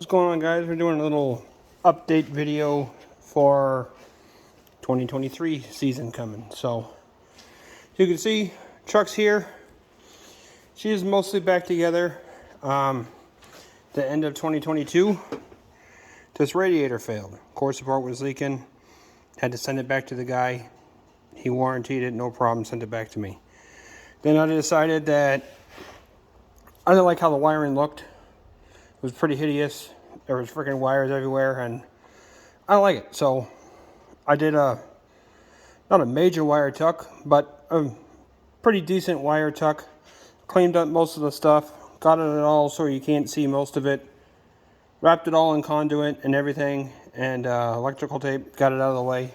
What's going on, guys? We're doing a little update video for 2023 season coming. So you can see truck's here. She is mostly back together. The end of 2022, this radiator failed. Core support was leaking. Had to send it back to the guy. He warranted it, no problem, sent it back to me. Then I decided that I didn't like how the wiring looked. It was pretty hideous. There was freaking wires everywhere, and I don't like it. So I did not a major wire tuck, but a pretty decent wire tuck. Cleaned up most of the stuff, got it all so you can't see most of it. Wrapped it all in conduit and everything, and electrical tape, got it out of the way.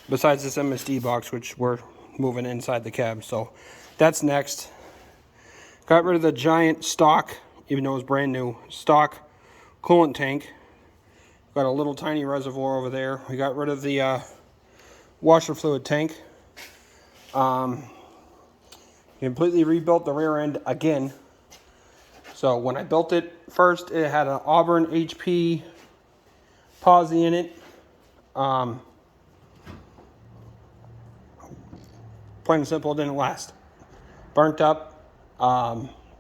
Besides this MSD box, which we're moving inside the cab. So that's next. Got rid of the giant stock, even though it was brand new, stock coolant tank. Got a little tiny reservoir over there. We got rid of the washer fluid tank. Completely rebuilt the rear end again. So when I built it first, it had an Auburn HP posi in it. Plain and simple, it didn't last. Burnt up,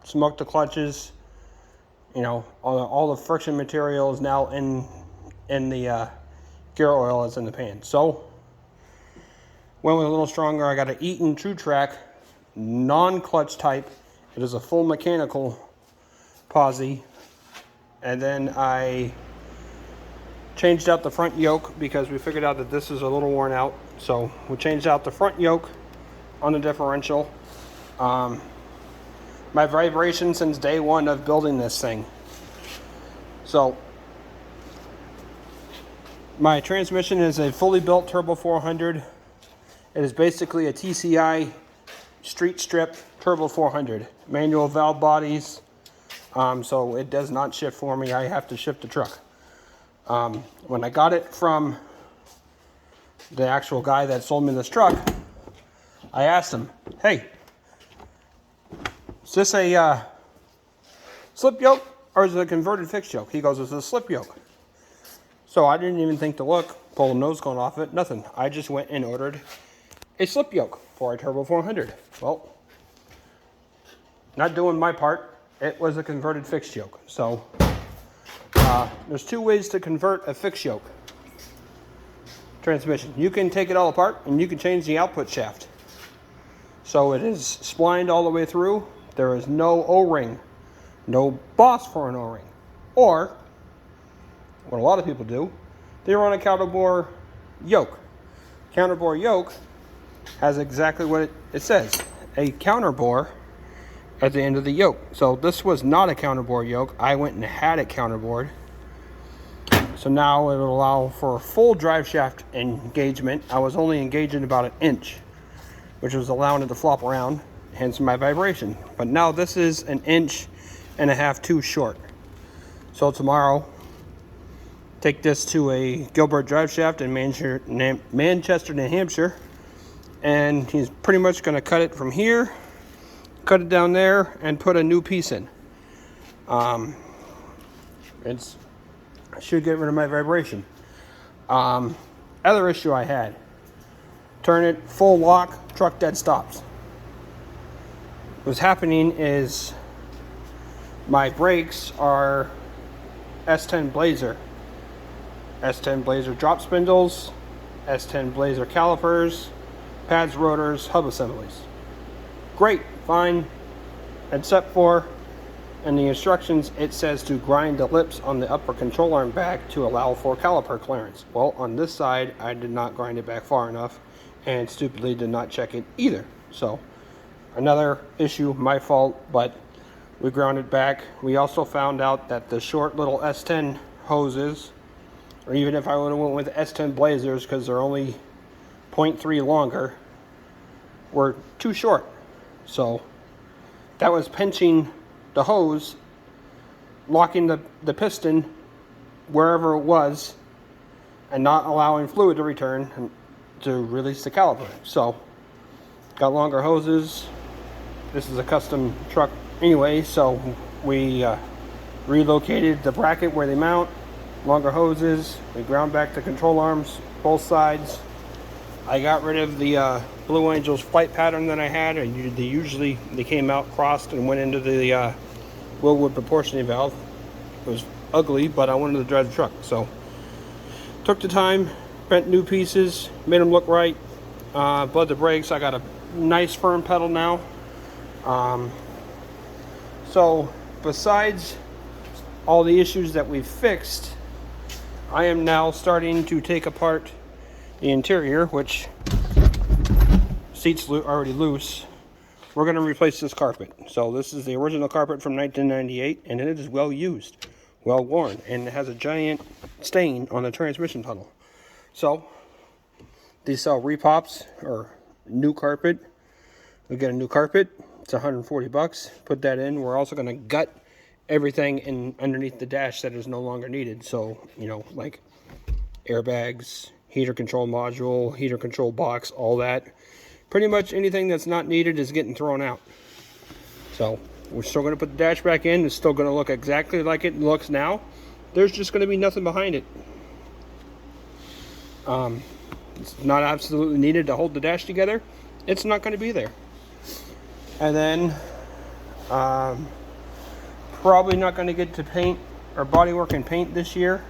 smoked the clutches. You know, all the friction material is now in the gear oil is in the pan. So went with a little stronger. I got an Eaton True Track non-clutch type. It is a full mechanical posi. And then I changed out the front yoke because we figured out that this is a little worn out. So we changed out the front yoke on the differential. My vibration since day one of building this thing. So my transmission is a fully built Turbo 400. It is basically a TCI street strip Turbo 400. Manual valve bodies. So it does not shift for me. I have to shift the truck. When I got it from the actual guy that sold me this truck, I asked him, hey, is this a slip yoke or is it a converted fixed yoke? He goes, it's a slip yoke. So I didn't even think to look, pull the nose cone off it, nothing. I just went and ordered a slip yoke for a Turbo 400. Well, not doing my part. It was a converted fixed yoke. So there's two ways to convert a fixed yoke transmission. You can take it all apart and you can change the output shaft. So it is splined all the way through. There is no O-ring, no boss for an O-ring. Or, what a lot of people do, they run a counterbore yoke. Counterbore yoke has exactly what it says, a counterbore at the end of the yoke. So this was not a counterbore yoke. I went and had it counterbored. So now it will allow for full drive shaft engagement. I was only engaging about 1 inch, which was allowing it to flop around, hence my vibration. But now this is 1.5 inches too short. So tomorrow, take this to a Gilbert drive shaft in Manchester, New Hampshire, and he's pretty much going to cut it from here, cut it down there, and put a new piece in. I should get rid of my vibration. Other issue I had, turn it full lock, truck dead stops. What's happening is my brakes are S10 Blazer. S10 Blazer drop spindles, S10 Blazer calipers, pads, rotors, hub assemblies. Great, fine, except for in the instructions it says to grind the lips on the upper control arm back to allow for caliper clearance. Well, on this side I did not grind it back far enough and stupidly did not check it either. So another issue, my fault, but we ground it back. We also found out that the short little S10 hoses, or even if I would have went with S10 Blazers because they're only 0.3 longer, were too short. So that was pinching the hose, locking the piston wherever it was, and not allowing fluid to return to release the caliper. So got longer hoses. This is a custom truck anyway, so we relocated the bracket where they mount, longer hoses. We ground back the control arms, both sides. I got rid of the Blue Angels flight pattern that I had, and they came out crossed and went into the Willwood proportioning valve. It was ugly, but I wanted to drive the truck, so took the time, bent new pieces, made them look right, bled the brakes. I got a nice firm pedal now. So besides all the issues that we've fixed, I am now starting to take apart the interior, which seats already loose. We're going to replace this carpet. So this is the original carpet from 1998, and it is well used, well worn, and it has a giant stain on the transmission tunnel. So these sell repops or new carpet. We get a new carpet. It's 140 bucks. Put that in. We're also going to gut everything in underneath the dash that is no longer needed. So, you know, like airbags, heater control module, heater control box, all that. Pretty much anything that's not needed is getting thrown out. So we're still going to put the dash back in. It's still going to look exactly like it looks now. There's just going to be nothing behind it. It's not absolutely needed to hold the dash together. It's not going to be there. And then probably not going to get to paint or bodywork and paint this year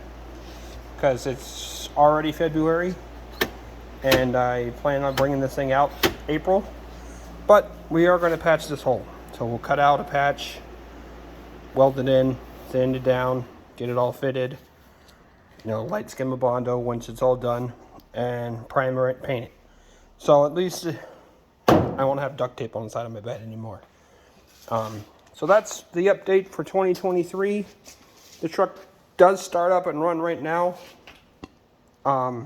because it's already February, and I plan on bringing this thing out April. But we are going to patch this hole. So we'll cut out a patch, weld it in, sand it down, get it all fitted, you know, light skim of Bondo once it's all done, and primer it, paint it. So at least I won't have duct tape on the side of my bed anymore. So that's the update for 2023. The truck does start up and run right now. But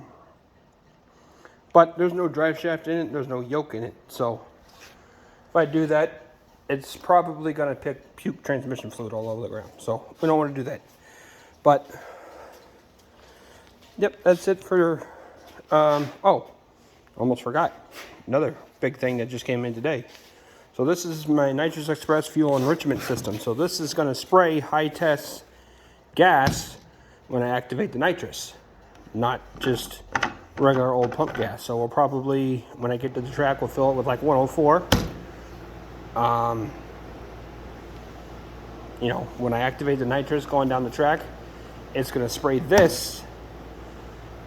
there's no drive shaft in it, there's no yoke in it. So if I do that, it's probably going to puke transmission fluid all over the ground. So we don't want to do that. But yep, that's it for oh, almost forgot. Another big thing that just came in today. So this is my Nitrous Express fuel enrichment system. So this is going to spray high test gas when I activate the nitrous, not just regular old pump gas. So we'll probably, when I get to the track, we'll fill it with like 104. You know, when I activate the nitrous going down the track, it's going to spray this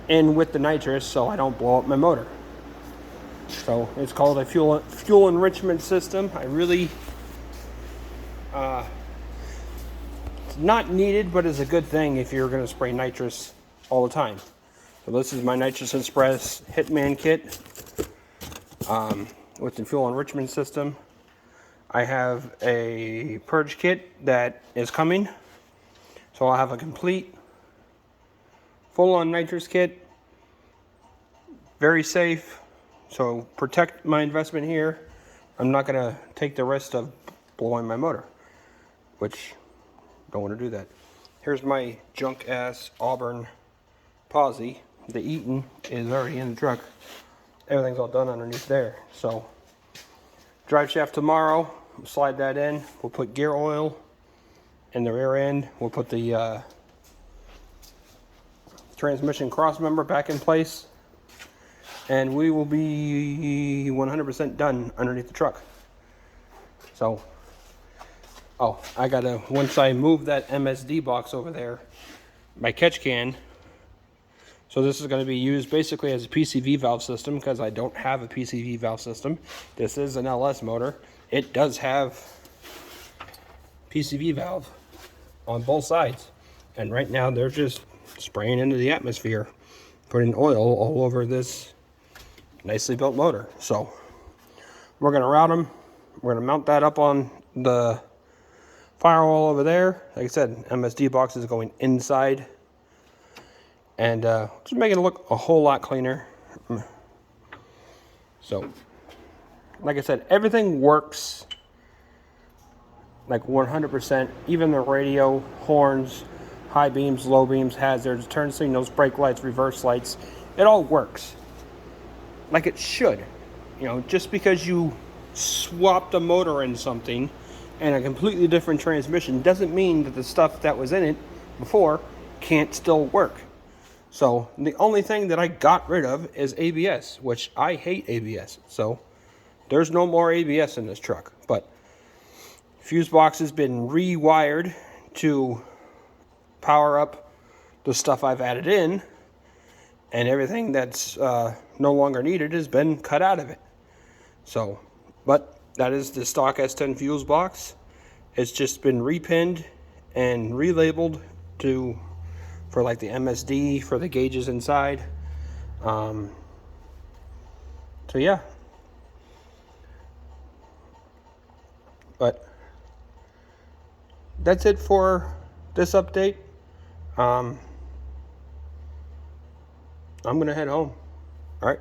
in with the nitrous so I don't blow up my motor. So it's called a fuel enrichment system. I really, it's not needed, but it's a good thing if you're going to spray nitrous all the time. So this is my Nitrous Express Hitman kit with the fuel enrichment system. I have a purge kit that is coming. So I'll have a complete full-on nitrous kit. Very safe. So protect my investment here. I'm not going to take the risk of blowing my motor, which don't want to do that. Here's my junk ass Auburn posi. The Eaton is already in the truck. Everything's all done underneath there. So drive shaft tomorrow, we'll slide that in. We'll put gear oil in the rear end. We'll put the transmission cross member back in place. And we will be 100% done underneath the truck. So, oh, I gotta, once I move that MSD box over there, my catch can, so this is going to be used basically as a PCV valve system because I don't have a PCV valve system. This is an LS motor. It does have PCV valve on both sides. And right now they're just spraying into the atmosphere, putting oil all over this nicely built motor. So we're going to route them. We're going to mount that up on the firewall over there. Like I said, MSD box is going inside. And just making it look a whole lot cleaner. So, like I said, everything works like 100%. Even the radio, horns, high beams, low beams, hazards, turn signals, brake lights, reverse lights. It all works like it should. You know, just because you swapped a motor in something and a completely different transmission doesn't mean that the stuff that was in it before can't still work. So the only thing that I got rid of is ABS, which I hate ABS. So there's no more ABS in this truck. But fuse box has been rewired to power up the stuff I've added in, and everything that's no longer needed has been cut out of it. So, but that is the stock S10 fuse box. It's just been repinned and relabeled for like the MSD, for the gauges inside. So yeah. But that's it for this update. I'm gonna head home. All right.